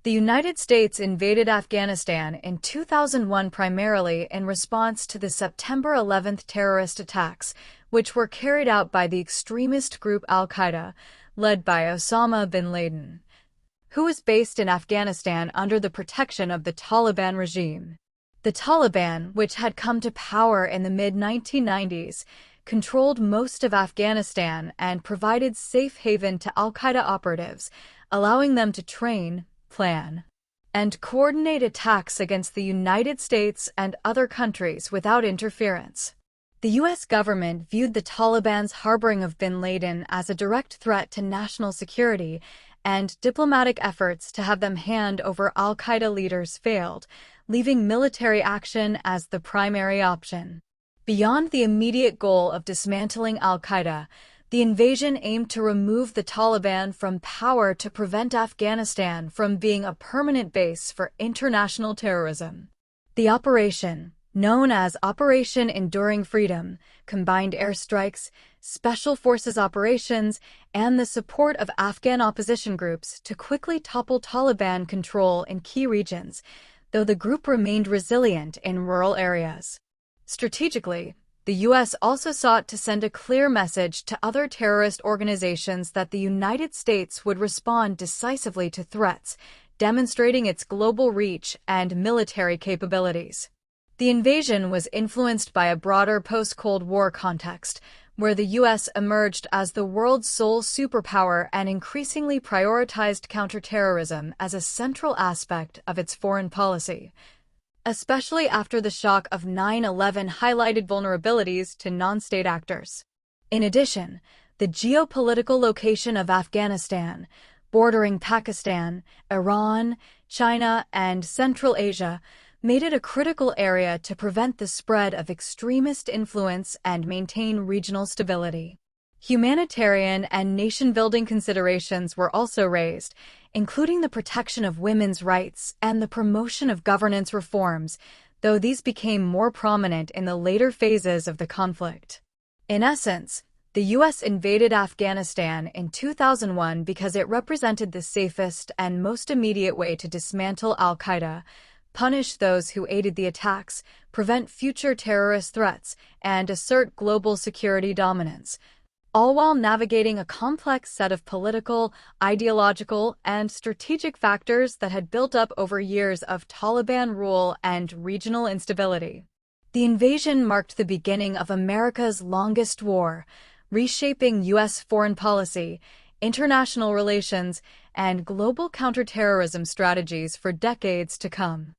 The United States invaded Afghanistan in 2001 primarily in response to the September 11th terrorist attacks, which were carried out by the extremist group al-Qaeda, led by Osama bin Laden, who was based in Afghanistan under the protection of the Taliban regime. The Taliban, which had come to power in the mid-1990s, controlled most of Afghanistan and provided safe haven to al-Qaeda operatives, allowing them to train, plan, and coordinate attacks against the United States and other countries without interference. The U.S. government viewed the Taliban's harboring of bin Laden as a direct threat to national security, and diplomatic efforts to have them hand over al-Qaeda leaders failed, leaving military action as the primary option. Beyond the immediate goal of dismantling al-Qaeda, the invasion aimed to remove the Taliban from power to prevent Afghanistan from being a permanent base for international terrorism. The operation, known as Operation Enduring Freedom, combined airstrikes, special forces operations, and the support of Afghan opposition groups to quickly topple Taliban control in key regions, though the group remained resilient in rural areas. Strategically, the U.S. also sought to send a clear message to other terrorist organizations that the United States would respond decisively to threats, demonstrating its global reach and military capabilities. The invasion was influenced by a broader post-Cold War context, where the U.S. emerged as the world's sole superpower and increasingly prioritized counterterrorism as a central aspect of its foreign policy. Especially after the shock of 9/11 highlighted vulnerabilities to non-state actors. In addition, the geopolitical location of Afghanistan, bordering Pakistan, Iran, China, and Central Asia, made it a critical area to prevent the spread of extremist influence and maintain regional stability. Humanitarian and nation-building considerations were also raised, including the protection of women's rights and the promotion of governance reforms, though these became more prominent in the later phases of the conflict. In essence, the U.S. invaded Afghanistan in 2001 because it represented the safest and most immediate way to dismantle al-Qaeda, punish those who aided the attacks, prevent future terrorist threats, and assert global security dominance, all while navigating a complex set of political, ideological, and strategic factors that had built up over years of Taliban rule and regional instability. The invasion marked the beginning of America's longest war, reshaping U.S. foreign policy, international relations, and global counterterrorism strategies for decades to come.